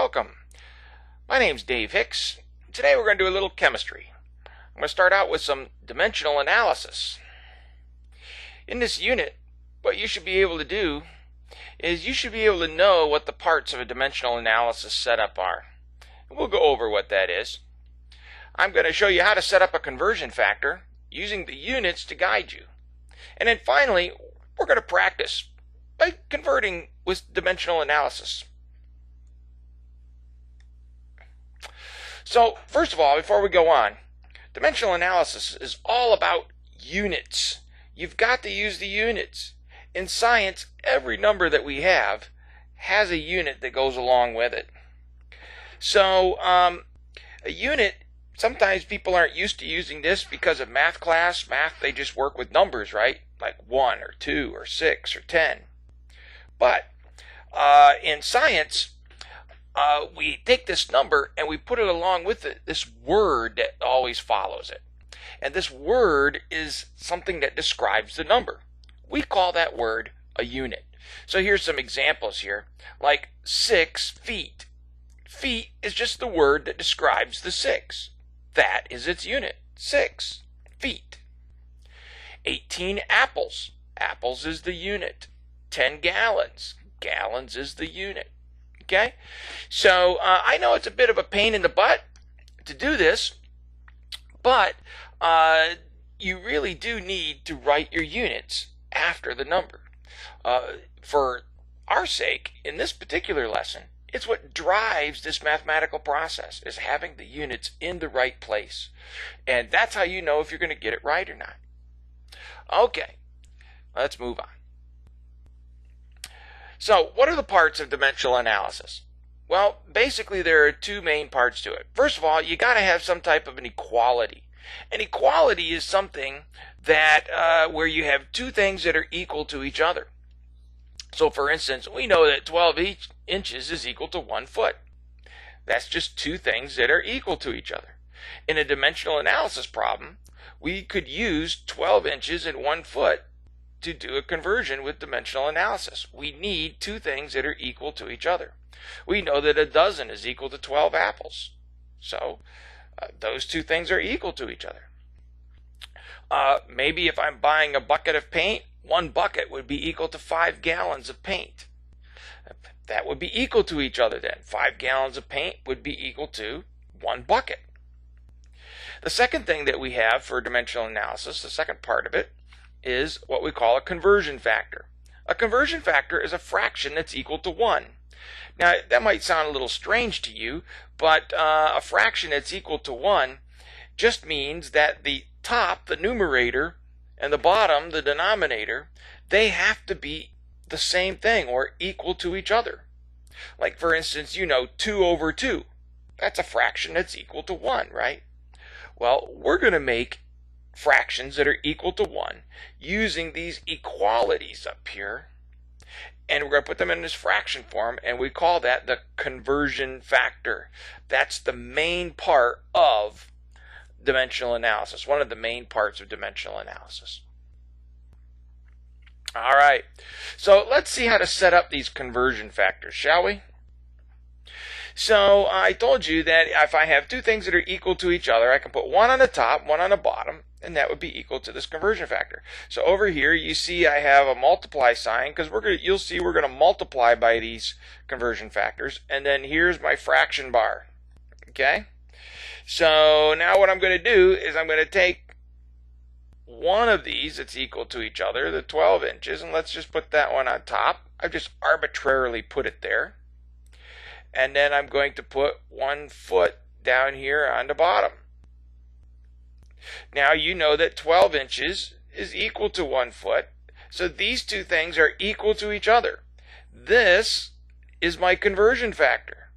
welcome. My name's Dave Hicks. Today we're going to do a little chemistry. I'm going to start out with some dimensional analysis. In this unit, what you should be able to do is you should be able to know what the parts of a dimensional analysis setup are. We'll go over what that is. I'm going to show you how to set up a conversion factor using the units to guide you. And then finally, we're going to practice by converting with dimensional analysis. So, first of all, before we go on, dimensional analysis is all about units. You've got to use the units. In science, every number that we have has a unit that goes along with it. So, a unit, sometimes people aren't used to using this because of math class. Math, they just work with numbers, right? Like 1 or 2 or 6 or 10. But in science, we take this number and we put it along with it, this word that always follows it. And this word is something that describes the number. We call that word a unit. So here's some examples here, like 6 feet. Feet is just the word that describes the 6. That is its unit, 6 feet. 18 apples. Apples is the unit. 10 gallons. Gallons is the unit. Okay? So I know it's a bit of a pain in the butt to do this, but you really do need to write your units after the number. For our sake, in this particular lesson, it's what drives this mathematical process, is having the units in the right place. And that's how you know if you're going to get it right or not. Okay, let's move on. So, what are the parts of dimensional analysis? Well, basically there are two main parts to it. First of all, you got to have some type of an equality. An equality is something that where you have two things that are equal to each other. So, for instance, we know that 12 inches is equal to 1 foot. That's just two things that are equal to each other. In a dimensional analysis problem, we could use 12 inches and 1 foot to do a conversion with dimensional analysis. We need two things that are equal to each other. We know that a dozen is equal to 12 apples. So those two things are equal to each other. Maybe if I'm buying a bucket of paint, 1 bucket would be equal to 5 gallons of paint. That would be equal to each other then. 5 gallons of paint would be equal to 1 bucket. The second thing that we have for dimensional analysis, the second part of it, is what we call a conversion factor. A conversion factor is a fraction that's equal to 1. Now, that might sound a little strange to you, but a fraction that's equal to 1 just means that the top, the numerator, and the bottom, the denominator, they have to be the same thing or equal to each other. Like, for instance, 2 over 2. That's a fraction that's equal to 1, right? Well, we're going to make fractions that are equal to 1 using these equalities up here, and we're going to put them in this fraction form, and we call that the conversion factor. That's the main part of dimensional analysis, one of the main parts of dimensional analysis. All right, so let's see how to set up these conversion factors, shall we? So I told you that if I have two things that are equal to each other, I can put one on the top, one on the bottom, and that would be equal to this conversion factor. So over here, you see I have a multiply sign because you'll see we're going to multiply by these conversion factors, and then here's my fraction bar. Okay? So now what I'm going to do is I'm going to take one of these that's equal to each other, the 12 inches, and let's just put that one on top. I've just arbitrarily put it there. And then I'm going to put 1 foot down here on the bottom. Now you know that 12 inches is equal to 1 foot, so these two things are equal to each other. This is my conversion factor,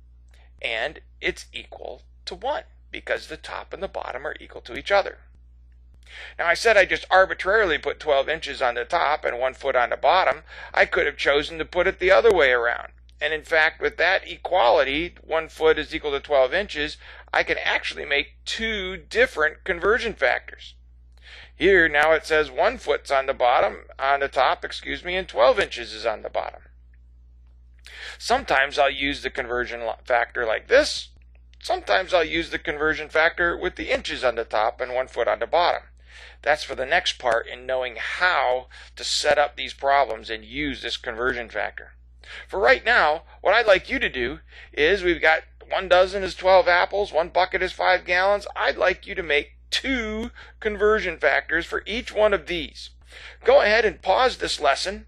and it's equal to 1 because the top and the bottom are equal to each other. Now I said I just arbitrarily put 12 inches on the top and 1 foot on the bottom. I could have chosen to put it the other way around. And in fact, with that equality, 1 foot is equal to 12 inches, I can actually make two different conversion factors. Here, now it says 1 foot's on the top, and 12 inches is on the bottom. Sometimes I'll use the conversion factor like this. Sometimes I'll use the conversion factor with the inches on the top and 1 foot on the bottom. That's for the next part in knowing how to set up these problems and use this conversion factor. For right now, what I'd like you to do is we've got 1 dozen is 12 apples, 1 bucket is 5 gallons. I'd like you to make 2 conversion factors for each one of these. Go ahead and pause this lesson,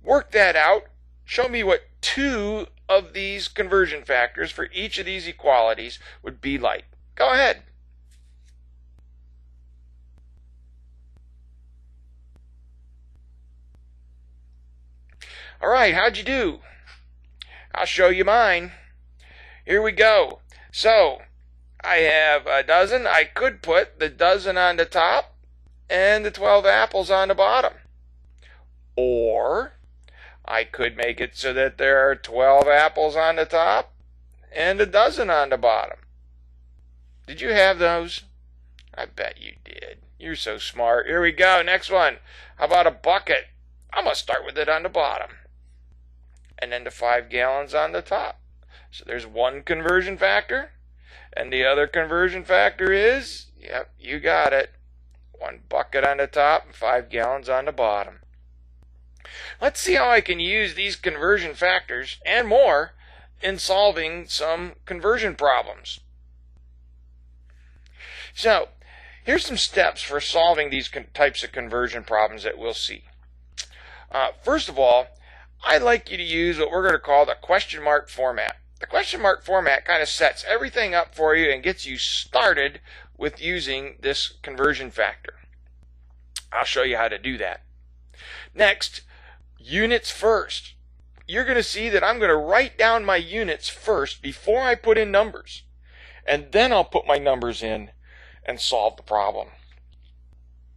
work that out, show me what 2 of these conversion factors for each of these equalities would be like. Go ahead. All right, how'd you do? I'll show you mine. Here we go. So, I have a dozen. I could put the dozen on the top and the 12 apples on the bottom. Or, I could make it so that there are 12 apples on the top and a dozen on the bottom. Did you have those? I bet you did. You're so smart. Here we go. Next one. How about a bucket? I'm going to start with it on the bottom. And then the 5 gallons on the top. So there's 1 conversion factor. And the other conversion factor is, yep, you got it, 1 bucket on the top and 5 gallons on the bottom. Let's see how I can use these conversion factors and more in solving some conversion problems. So, here's some steps for solving these types of conversion problems that we'll see. First of all, I'd like you to use what we're going to call the question mark format. The question mark format kind of sets everything up for you and gets you started with using this conversion factor. I'll show you how to do that. Next, units first. You're going to see that I'm going to write down my units first before I put in numbers. And then I'll put my numbers in and solve the problem.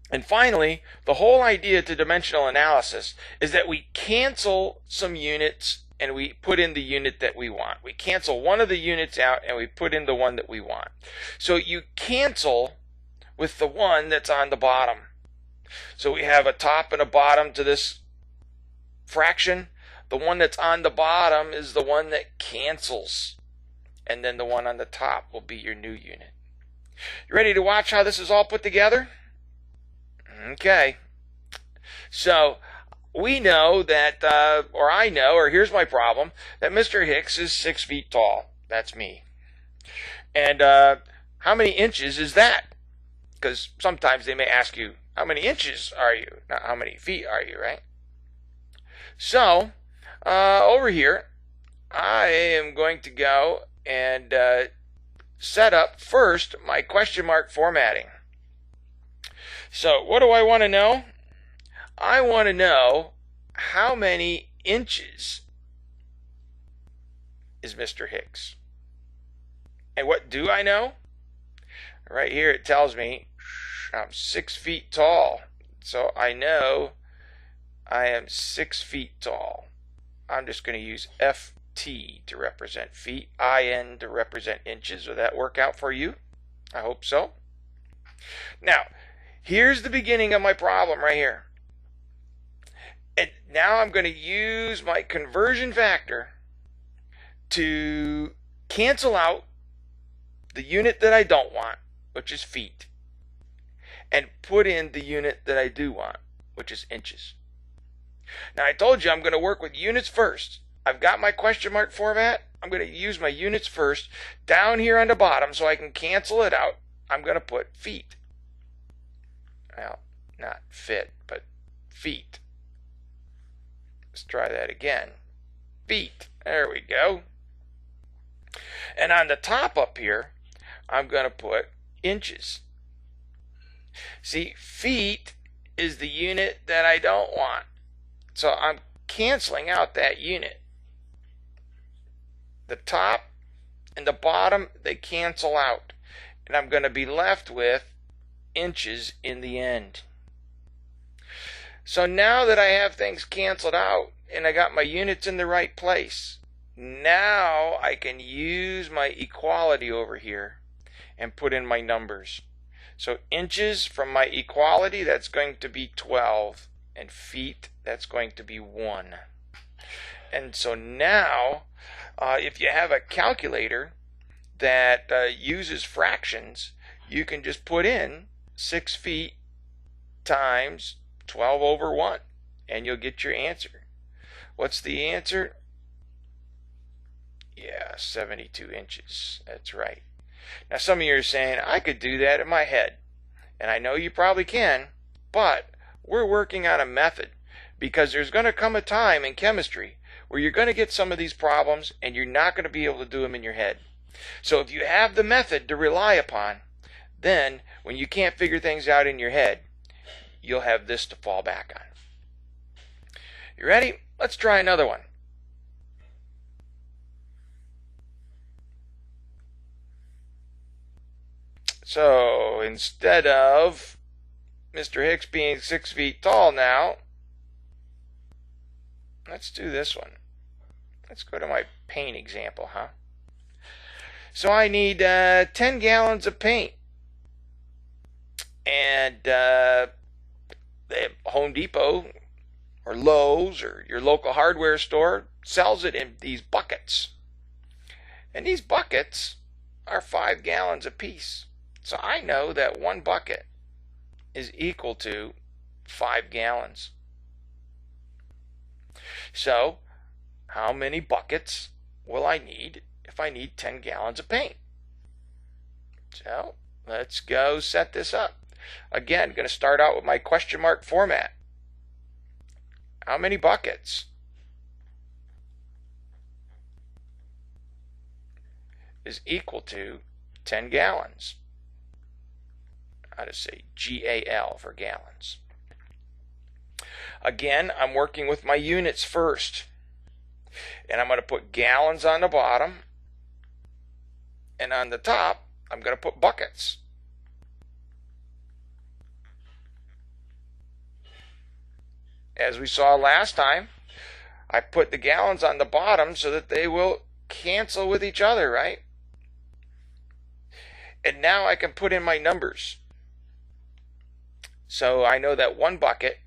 And finally, the whole idea to dimensional analysis is that we cancel some units and we put in the unit that we want. We cancel one of the units out and we put in the one that we want. So you cancel with the one that's on the bottom. So we have a top and a bottom to this fraction. The one that's on the bottom is the one that cancels. And then the one on the top will be your new unit. You ready to watch how this is all put together? Okay. So we know that, or I know, or here's my problem, that Mr. Hicks is 6 feet tall. That's me. And how many inches is that? Because sometimes they may ask you, how many inches are you? Not how many feet are you, right? So, over here, I am going to go and set up first my question mark formatting. So, what do I want to know? I want to know how many inches is Mr. Hicks. And what do I know? Right here it tells me I'm 6 feet tall. So I know I am 6 feet tall. I'm just going to use FT to represent feet, IN to represent inches. Will that work out for you? I hope so. Now, here's the beginning of my problem right here. And now I'm going to use my conversion factor to cancel out the unit that I don't want, which is feet, and put in the unit that I do want, which is inches. Now I told you I'm going to work with units first. I've got my question mark format. I'm going to use my units first. Down here on the bottom, so I can cancel it out, I'm going to put feet. Well, not fit, but feet. Let's try that again. Feet. There we go. And on the top up here, I'm going to put inches. See, feet is the unit that I don't want. So I'm canceling out that unit. The top and the bottom, they cancel out. And I'm going to be left with inches in the end. So now that I have things canceled out and I got my units in the right place, now I can use my equality over here and put in my numbers. So inches from my equality, that's going to be 12. And feet, that's going to be 1. And so now, if you have a calculator that uses fractions, you can just put in 6 feet times 12 over 1, and you'll get your answer. What's the answer? Yeah, 72 inches. That's right. Now, some of you are saying, I could do that in my head. And I know you probably can, but we're working on a method, because there's going to come a time in chemistry where you're going to get some of these problems and you're not going to be able to do them in your head. So if you have the method to rely upon, then when you can't figure things out in your head, you'll have this to fall back on. You ready? Let's try another one. So instead of Mr. Hicks being 6 feet tall now, let's do this one. Let's go to my paint example, huh? So I need 10 gallons of paint. And Home Depot or Lowe's or your local hardware store sells it in these buckets. And these buckets are 5 gallons apiece. So I know that one bucket is equal to 5 gallons. So how many buckets will I need if I need 10 gallons of paint? So let's go set this up. Again, going to start out with my question mark format. How many buckets is equal to 10 gallons? How to say GAL for gallons. Again, I'm working with my units first. And I'm going to put gallons on the bottom. And on the top, I'm going to put buckets. As we saw last time, I put the gallons on the bottom so that they will cancel with each other, right? And now I can put in my numbers. So I know that one bucket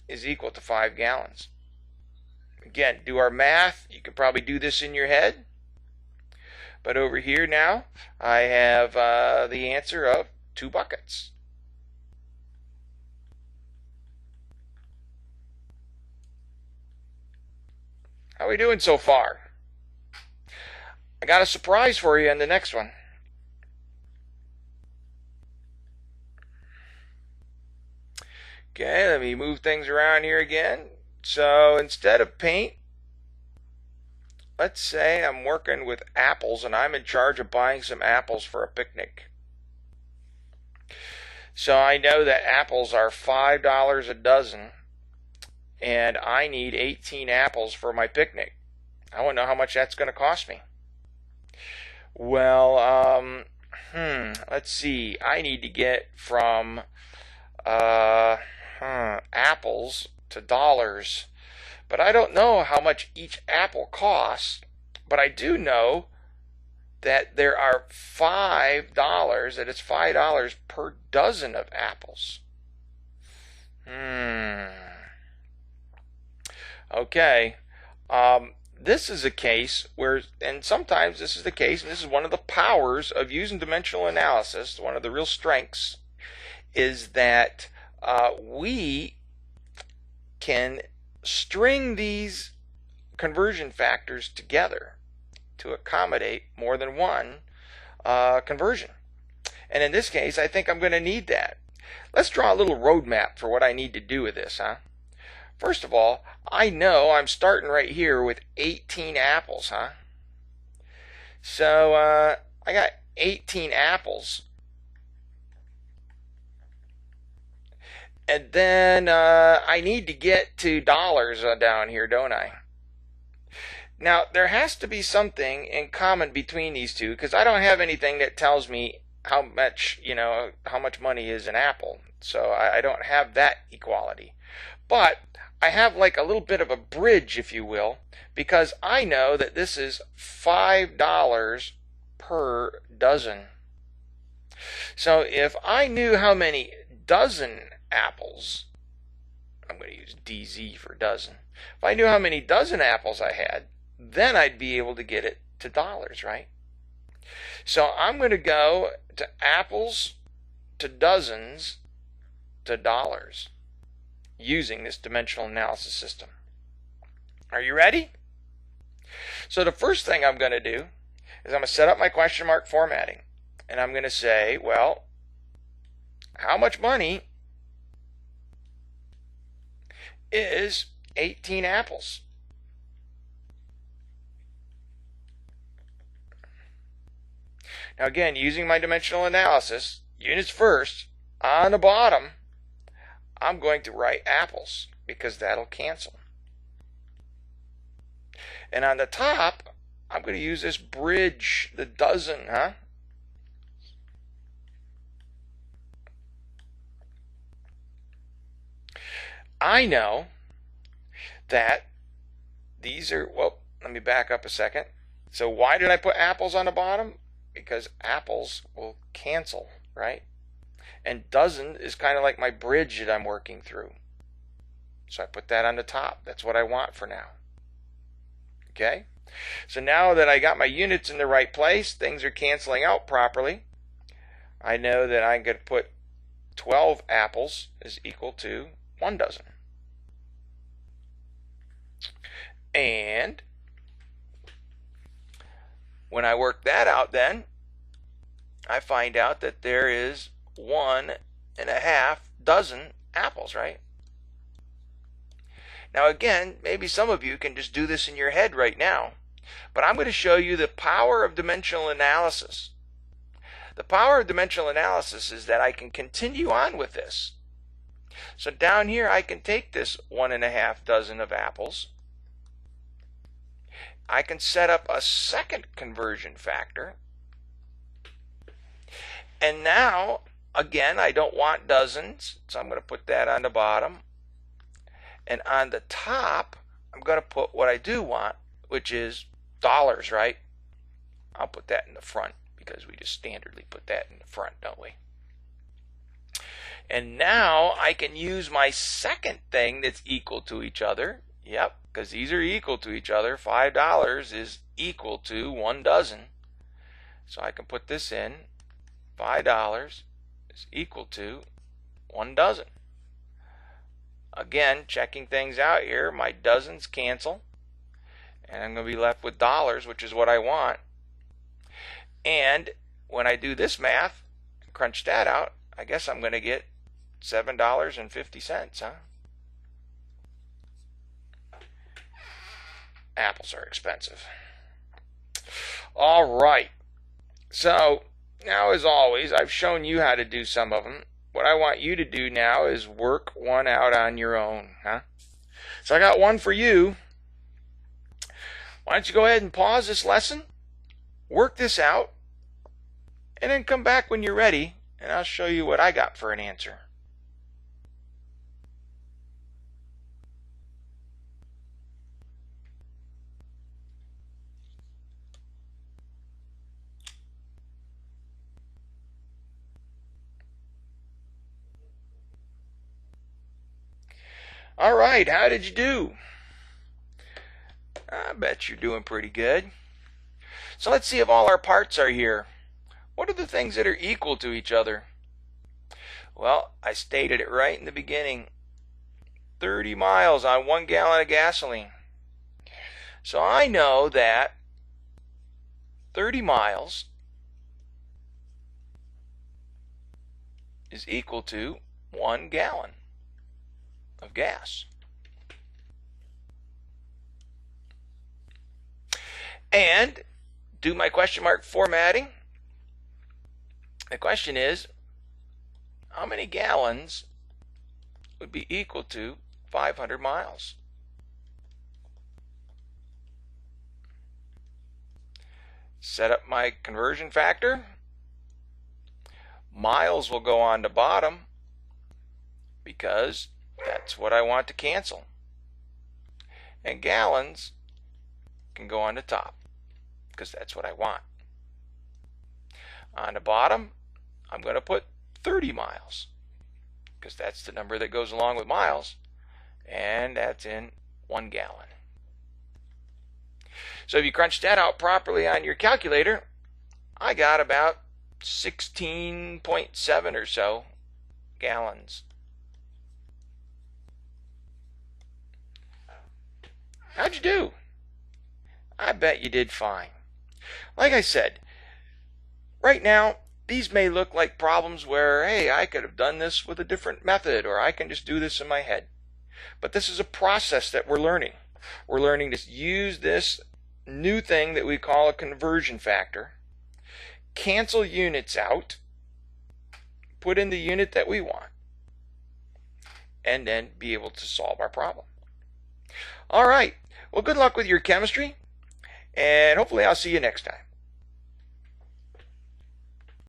is equal to 5 gallons. Again, do our math. You can probably do this in your head. But over here now, I have the answer of 2 buckets. How are we doing so far? I got a surprise for you in the next one. Okay, let me move things around here again. So instead of paint, let's say I'm working with apples and I'm in charge of buying some apples for a picnic. So I know that apples are $5 a dozen and I need 18 apples for my picnic. I want to know how much that's going to cost me. Well, let's see. I need to get from apples to dollars, but I don't know how much each apple costs, but I do know that there are $5, that it's $5 per dozen of apples. Okay, this is a case where, and sometimes this is the case, and this is one of the powers of using dimensional analysis, one of the real strengths, is that we can string these conversion factors together to accommodate more than one conversion. And in this case, I think I'm going to need that. Let's draw a little roadmap for what I need to do with this, huh? First of all, I know I'm starting right here with 18 apples, huh? So I got 18 apples. And then I need to get to dollars down here, don't I? Now, there has to be something in common between these two, because I don't have anything that tells me how much, how much money is an apple. So I don't have that equality. But I have like a little bit of a bridge, if you will, because I know that this is $5 per dozen. So if I knew how many dozen apples, I'm going to use DZ for dozen. If I knew how many dozen apples I had, then I'd be able to get it to dollars, right? So I'm going to go to apples to dozens to dollars using this dimensional analysis system. Are you ready? So the first thing I'm going to do is I'm going to set up my question mark formatting. And I'm going to say, well, how much money is 18 apples? Now again, using my dimensional analysis, units first, on the bottom, I'm going to write apples because that'll cancel. And on the top, I'm going to use this bridge, the dozen, I know that these are, well, let me back up a second. So why did I put apples on the bottom? Because apples will cancel, right? And dozen is kind of like my bridge that I'm working through. So I put that on the top. That's what I want for now. Okay? So now that I got my units in the right place, things are canceling out properly. I know that I'm going to put 12 apples is equal to 1 dozen. And when I work that out, then I find out that there is 1.5 dozen apples, right? Now again, maybe some of you can just do this in your head right now, but I'm going to show you the power of dimensional analysis. The power of dimensional analysis is that I can continue on with this. So down here I can take this 1.5 dozen of apples. I can set up a second conversion factor. And now, again, I don't want dozens, so I'm going to put that on the bottom. And on the top, I'm going to put what I do want, which is dollars, right? I'll put that in the front because we just standardly put that in the front, don't we? And now I can use my second thing that's equal to each other. Yep, because these are equal to each other. $5 is equal to 1 dozen. So I can put this in. $5 is equal to 1 dozen. Again, checking things out here, my dozens cancel. And I'm going to be left with dollars, which is what I want. And when I do this math, crunch that out, I guess I'm going to get $7.50, huh? Apples are expensive. All right. So, now as always, I've shown you how to do some of them. What I want you to do now is work one out on your own, huh? So I got one for you. Why don't you go ahead and pause this lesson, work this out, and then come back when you're ready, and I'll show you what I got for an answer. All right, how did you do? I bet you're doing pretty good. So let's see if all our parts are here. What are the things that are equal to each other? Well, I stated it right in the beginning. 30 miles on 1 gallon of gasoline. So I know that 30 miles is equal to 1 gallon of gas. And do my question mark formatting. The question is, how many gallons would be equal to 500 miles? Set up my conversion factor. Miles will go on the bottom because that's what I want to cancel. And gallons can go on the top because that's what I want. On the bottom, I'm going to put 30 miles because that's the number that goes along with miles, and that's in 1 gallon. So if you crunch that out properly on your calculator, I got about 16.7 or so gallons. How'd you do? I bet you did fine. Like I said, right now, these may look like problems where, hey, I could have done this with a different method, or I can just do this in my head. But this is a process that we're learning. We're learning to use this new thing that we call a conversion factor, cancel units out, put in the unit that we want, and then be able to solve our problem. All right. Well, good luck with your chemistry, and hopefully I'll see you next time.